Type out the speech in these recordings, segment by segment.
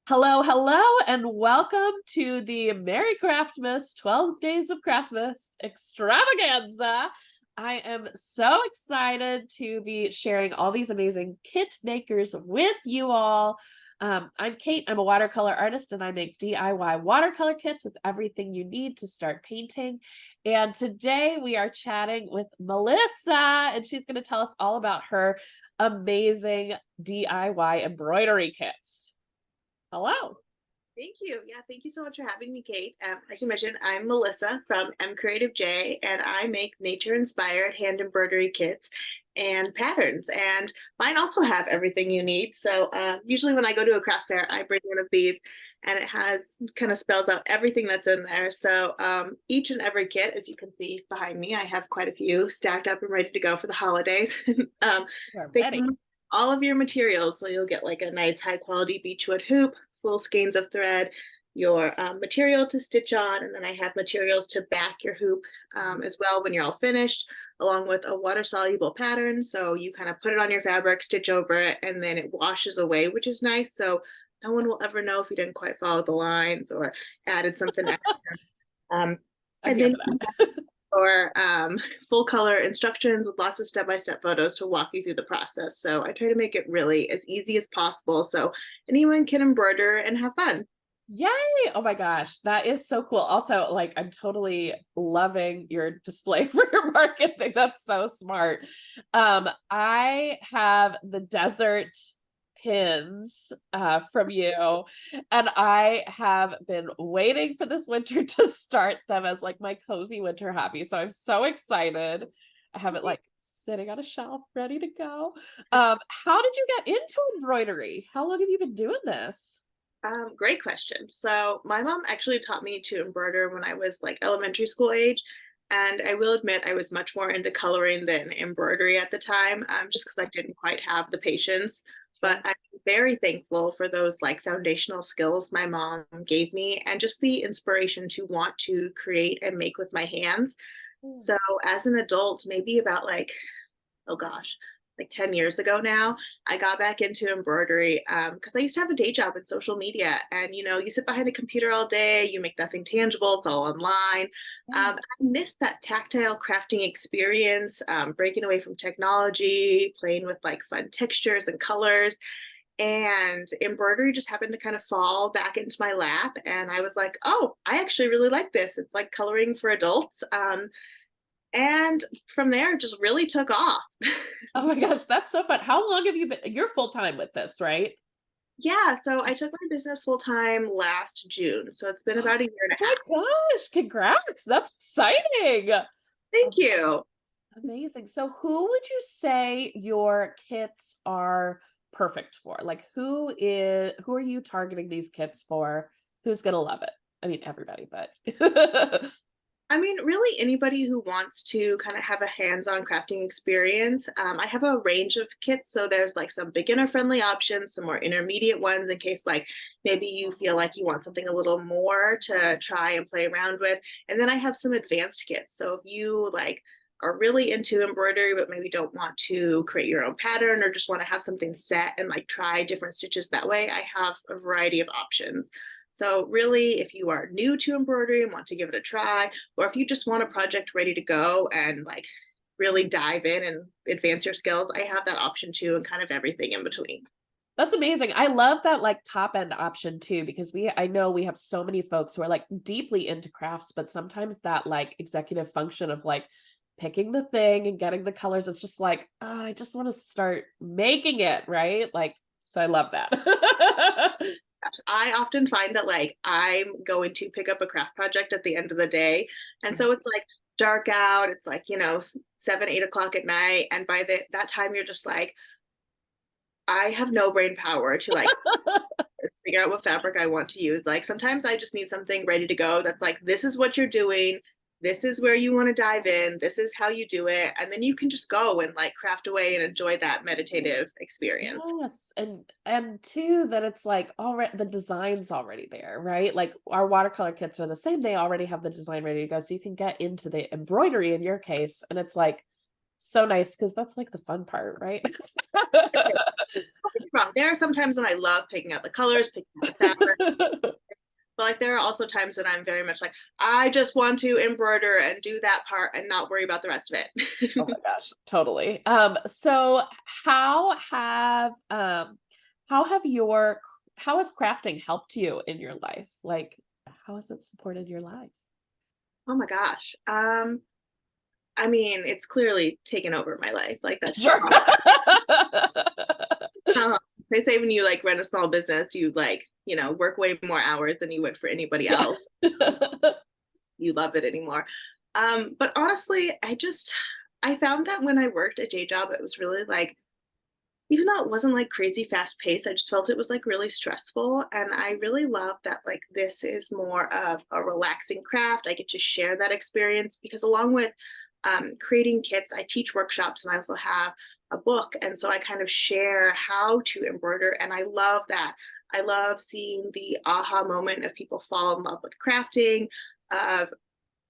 Hello, hello, and welcome to the Merry Craftmas 12 Days of Craftmas extravaganza. I am so excited to be sharing all these amazing kit makers with you all. I'm Kate, I'm a watercolor artist, and I make DIY watercolor kits with everything you need to start painting. And today we are chatting with Melissa, and she's going to tell us all about her amazing DIY embroidery kits. Hello. Thank you. Yeah, thank you so much for having me, Kate. As you mentioned, I'm Melissa from MCreativeJ, and I make nature-inspired hand embroidery kits and patterns. And mine also have everything you need. So usually when I go to a craft fair, I bring one of these, and it has kind of spells out everything that's in there. So each and every kit, as you can see behind me, I have quite a few stacked up and ready to go for the holidays. We're They ready. come with all of your materials, so you'll get like a nice high-quality beechwood hoop, full skeins of thread, your material to stitch on, and then I have materials to back your hoop as well when you're all finished, along with a water-soluble pattern. So you kind of put it on your fabric, stitch over it, and then it washes away, which is nice. So no one will ever know if you didn't quite follow the lines or added something extra. Um, I'm and here then for that. or full color instructions with lots of step-by-step photos to walk you through the process. So I try to make it really as easy as possible so anyone can embroider and have fun. Yay! Oh my gosh, that is so cool. Also, like, I'm totally loving your display for your market thing. That's so smart. I have the desert pins from you, and I have been waiting for this winter to start them as like my cozy winter hobby. So I'm so excited. I have it like sitting on a shelf ready to go. How did you get into embroidery? How long have you been doing this? Great question. So my mom actually taught me to embroider when I was like elementary school age. And I will admit I was much more into coloring than embroidery at the time, just because I didn't quite have the patience. But Sure. I'm very thankful for those like foundational skills my mom gave me and just the inspiration to want to create and make with my hands. Mm. So as an adult, maybe about like, oh gosh, like 10 years ago now, I got back into embroidery because I used to have a day job in social media. And, you sit behind a computer all day, you make nothing tangible, it's all online. Yeah. I miss that tactile crafting experience, breaking away from technology, playing with like fun textures and colors. And embroidery just happened to kind of fall back into my lap. And I was like, oh, I actually really like this. It's like coloring for adults. And from there, it just really took off. Oh my gosh, that's so fun. How long have you been? You're full time with this, right? Yeah, so I took my business full time last June. So it's been about a year and a Oh my half. gosh, congrats. That's exciting. Thank Oh, you. amazing. So who would you say your kits are perfect for? Like who are you targeting these kits for? Who's gonna love it? I mean everybody, but I mean, really anybody who wants to kind of have a hands-on crafting experience. I have a range of kits, so there's like some beginner-friendly options, some more intermediate ones in case like maybe you feel like you want something a little more to try and play around with. And then I have some advanced kits. So if you like are really into embroidery but maybe don't want to create your own pattern or just want to have something set and like try different stitches that way, I have a variety of options. So really, if you are new to embroidery and want to give it a try, or if you just want a project ready to go and like really dive in and advance your skills, I have that option too, and kind of everything in between. that's amazing. I love that like top end option too, because I know we have so many folks who are like deeply into crafts, but sometimes that like executive function of like picking the thing and getting the colors, it's just like, oh, I just want to start making it, right? Like, so I love that. I often find that like I'm going to pick up a craft project at the end of the day. And Mhm. so it's like dark out, it's like, 7, 8 o'clock at night. And by that time, you're just like, I have no brain power to like figure out what fabric I want to use. Like sometimes I just need something ready to go that's like, this is what you're doing. This is where you want to dive in. This is how you do it. And then you can just go and like craft away and enjoy that meditative experience. Yes, and too that it's like already the design's already there, right? Like our watercolor kits are the same. They already have the design ready to go, so you can get into the embroidery in your case, and it's like so nice because that's like the fun part, right? Don't get me wrong. There are some times when I love picking out the colors, picking out the fabric, but like there are also times when I'm very much like, I just want to embroider and do that part and not worry about the rest of Oh it. my gosh, totally. So how have your how has crafting helped you in your life? Like, how has it supported your life? Oh my gosh. I mean, it's clearly taken over my life. Like that's just Sure. um, they say when you like run a small business, you like, work way more hours than you would for anybody Yeah. else. You love it anymore. But honestly, I found that when I worked a day job, it was really like, even though it wasn't like crazy fast paced, I just felt it was like really stressful. And I really love that like this is more of a relaxing craft. I get to share that experience because along with creating kits, I teach workshops and I also have a book. And so I kind of share how to embroider. And I love that. I love seeing the aha moment of people fall in love with crafting, of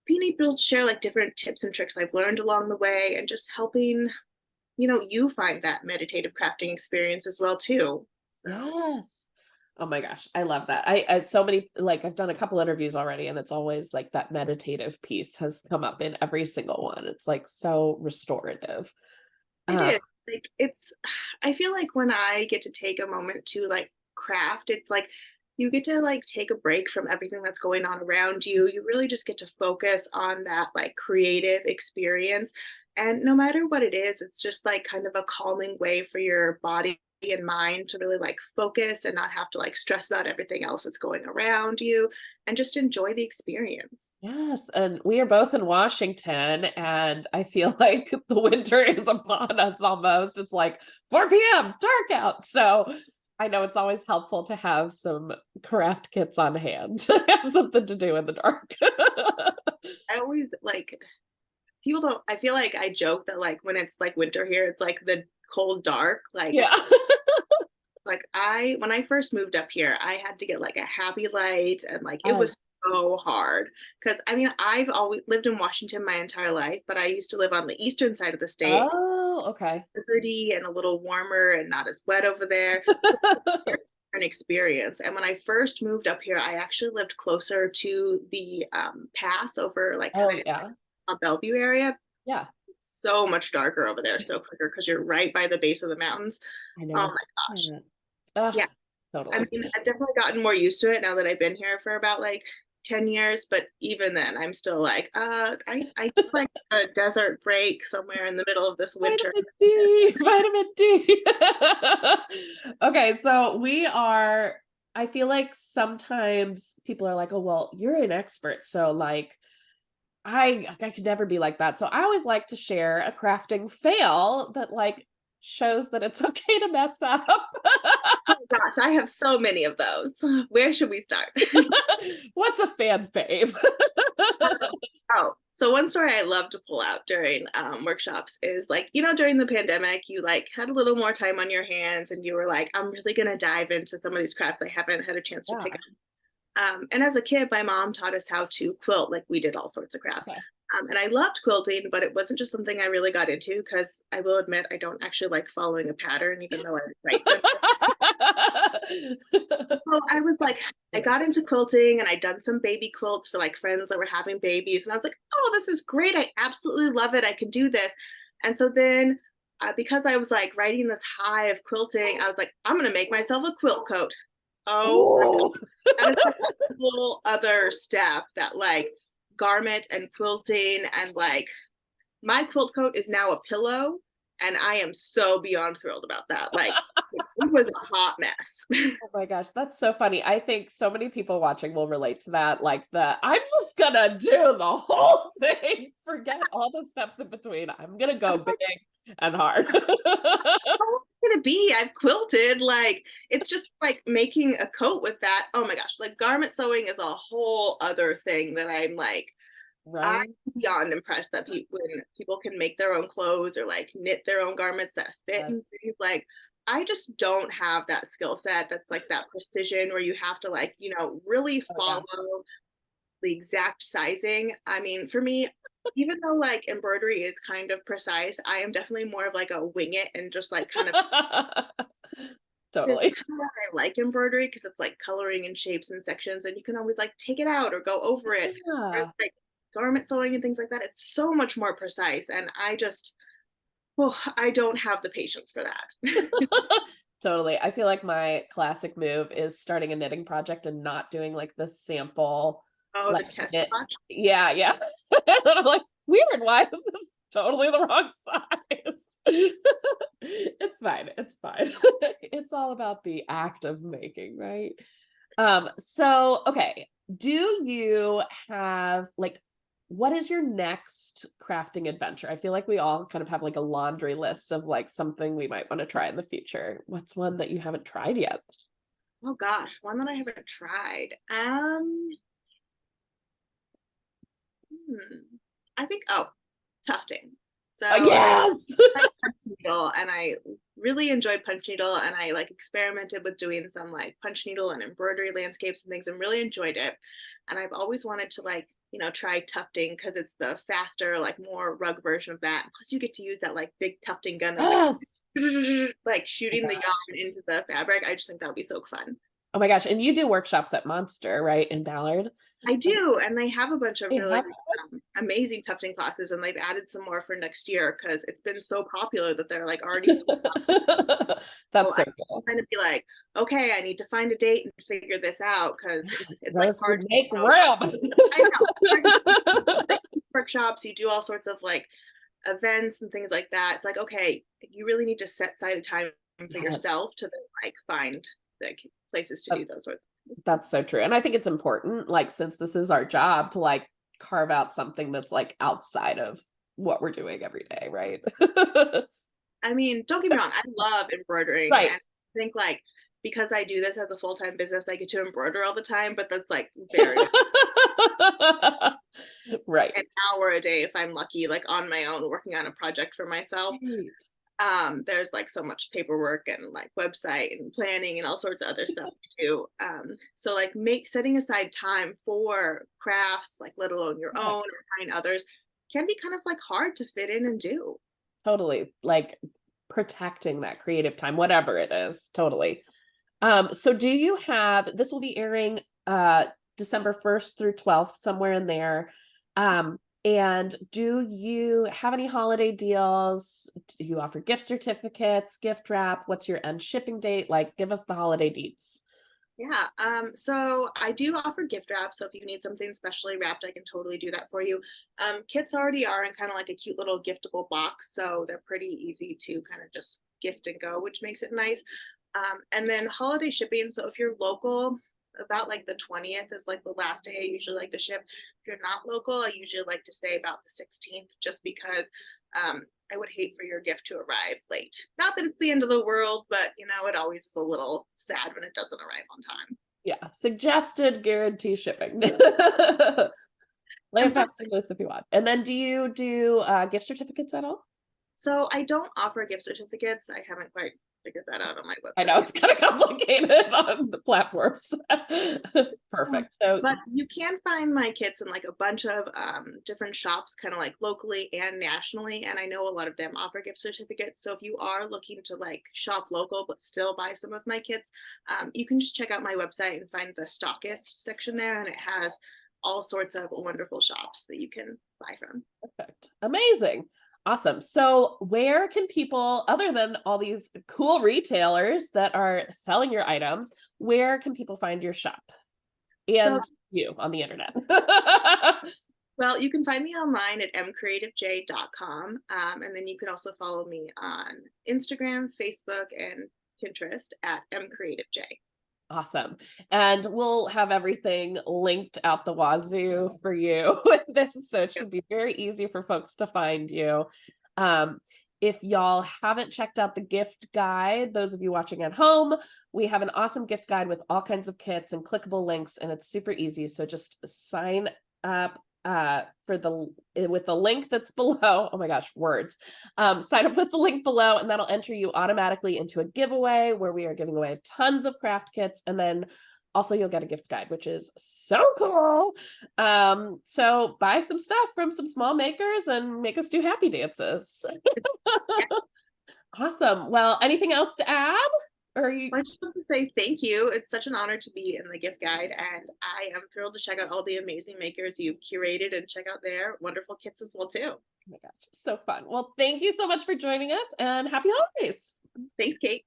being able to share like different tips and tricks I've learned along the way and just helping you find that meditative crafting experience as well too. So Yes. Oh my gosh, I love that. I so many like I've done a couple interviews already and it's always like that meditative piece has come up in every single one. It's like so restorative. it Uh, is like I feel like when I get to take a moment to like craft, it's like you get to like take a break from everything that's going on around you. You really just get to focus on that like creative experience. And no matter what it is, it's just like kind of a calming way for your body and mind to really like focus and not have to like stress about everything else that's going around you and just enjoy the experience. yes, and we are both in Washington and I feel like the winter is upon us almost. It's like 4 p.m., dark out. So I know it's always helpful to have some craft kits on hand to have something to do in the dark. I always like people don't I feel like I joke that like when it's like winter here, it's like the cold dark. Yeah. Like I when I first moved up here, I had to get like a happy light and like it Oh, was so hard because I mean I've always lived in Washington my entire life, but I used to live on the eastern side of the state, oh, okay. deserty and a little warmer and not as wet over there. So an experience. And when I first moved up here, I actually lived closer to the pass over like Oh, kind of yeah. a Bellevue area. Yeah, So much darker over there, so quicker because you're right by the base of the mountains. I Oh know. my gosh. Yeah. Ugh, Yeah. I totally. mean, I've definitely gotten more used to it now that I've been here for about like 10 years, but even then I'm still like, I like a desert break somewhere in the middle of this winter. Vitamin D, vitamin D. Okay, so I feel like sometimes people are like, oh, well, you're an expert. So like I could never be like that. So I always like to share a crafting fail that like shows that it's okay to mess up. Oh my gosh, I have so many of those. Where should we start? What's a fan fave? Oh, so one story I love to pull out during workshops is like, during the pandemic, you like had a little more time on your hands and you were like, I'm really going to dive into some of these crafts I haven't had a chance to pick Yeah. up. And as a kid, my mom taught us how to quilt. Like we did all sorts of crafts. Okay. And I loved quilting, but it wasn't just something I really got into because I will admit I don't actually like following a pattern, even though I write them. So I was like, I got into quilting and I'd done some baby quilts for like friends that were having babies. And I was like, oh, this is great. I absolutely love it. I can do this. And so then because I was like riding this high of quilting, I was like, I'm going to make myself a quilt coat. Oh my Ooh. that is like a whole other step that like garment and quilting and like my quilt coat is now a pillow and I am so beyond thrilled about that. Like it was a hot mess. Oh my gosh, that's so funny. I think so many people watching will relate to that. Like I'm just gonna do the whole thing. Forget all the steps in between. I'm gonna go big and hard. How could it be? I've quilted. Like it's just like making a coat with that. Oh my gosh, like garment sewing is a whole other thing that I'm like I'm Right? beyond impressed that when people can make their own clothes or like knit their own garments that fit Yes. and things. Like I just don't have that skill set that's like that precision where you have to like, really Oh yeah. follow the exact sizing. I mean, for me, Even though like embroidery is kind of precise, I am definitely more of like a wing it and just like kind of this Totally. kind of why I like embroidery because it's like coloring and shapes and sections, and you can always like take it out or go over it. Whereas Yeah. like garment sewing and things like that, it's so much more precise. And I just, oh, I don't have the patience for that. Totally. I feel like my classic move is starting a knitting project and not doing like the sample, Oh, the like test knit. watch. Yeah, yeah. And I'm like, weird, why is this totally the wrong size? It's fine. It's fine. It's all about the act of making, right? So okay, do you have like what is your next crafting adventure? I feel like we all kind of have like a laundry list of like something we might want to try in the future. What's one that you haven't tried yet? Oh gosh, one that I haven't tried. Hmm, I think, oh, tufting. So I Yes. like punch needle, and I really enjoyed punch needle, and I like experimented with doing some like punch needle and embroidery landscapes and things and really enjoyed it. And I've always wanted to like, try tufting because it's the faster, like more rug version of that. Plus you get to use that like big tufting gun that's like Yes. like shooting the yarn into the fabric. I just think that would be so fun. Oh my gosh. And you do workshops at Monster, right? In Ballard. I do, and they have a bunch of They really have amazing tufting classes, and they've added some more for next year because it's been so popular that they're like already sold out. So That's so I'm cool. trying to be like, okay, I need to find a date and figure this out because it's like Those who hard to, make you know, room. I know it's hard to like workshops. You do all sorts of like events and things like that. It's like, okay, you really need to set aside time for Yes. yourself to then, like find like places to do those sorts. That's so true. And I think it's important, like, since this is our job to like carve out something that's like outside of what we're doing every day, right? I mean, don't get me wrong, I love embroidering, and Right. I think like because I do this as a full-time business, I get to embroider all the time, but that's like very Right. an hour a day if I'm lucky, like on my own working on a project for myself. Right. There's like so much paperwork and like website and planning and all sorts of other stuff to do. So like setting aside time for crafts, like let alone your Yeah, own or trying others, can be kind of like hard to fit in and do. totally. Like protecting that creative time, whatever it is. Totally. So do you have this will be airing December 1st through 12th, somewhere in there. And do you have any holiday deals? Do you offer gift certificates, gift wrap? What's your end shipping date? Like, give us the holiday deets. Yeah, so I do offer gift wrap. So if you need something specially wrapped, I can totally do that for you. Kits already are in kind of like a cute little giftable box, so they're pretty easy to kind of just gift and go, which makes it nice. And then holiday shipping. So if you're local, about like the 20th is like the last day I usually like to ship. If you're not local, I usually like to say about the 16th, just because I would hate for your gift to arrive late. Not that it's the end of the world, but it always is a little sad when it doesn't arrive on time. Yeah, suggested guarantee shipping. Lay And it plus, past you, Liz, if you want. And then do you do gift certificates at all? so I don't offer gift certificates. I haven't quite figured that out on my I know website. it's kind of complicated on the platforms. Perfect. So But you can find my kits in like a bunch of different shops, kind of like locally and nationally. And I know a lot of them offer gift certificates. So if you are looking to like shop local but still buy some of my kits, you can just check out my website and find the stockist section there, and it has all sorts of wonderful shops that you can buy from. perfect. Amazing. Awesome. So, where can people, other than all these cool retailers that are selling your items, where can people find your shop So and you on the internet? well, you can find me online at MCreativeJ.com. And then you can also follow me on Instagram, Facebook, and Pinterest at MCreativeJ. Awesome. And we'll have everything linked out the wazoo for you with this. So it should be very easy for folks to find you. Um, if y'all haven't checked out the gift guide, those of you watching at home, we have an awesome gift guide with all kinds of kits and clickable links, and it's super easy. So just sign up with the link that's below. Oh my gosh, words. Sign up with the link below, and that'll enter you automatically into a giveaway where we are giving away tons of craft kits. And then Also, you'll get a gift guide, which is so cool. So buy some stuff from some small makers and make us do happy dances. Yeah. Awesome. Well, anything else to add? Or you I just want to say thank you. It's such an honor to be in the gift guide, and I am thrilled to check out all the amazing makers you've curated and check out their wonderful kits as well too. Oh my gosh, so fun. Well, thank you so much for joining us and happy holidays. Thanks, Kate.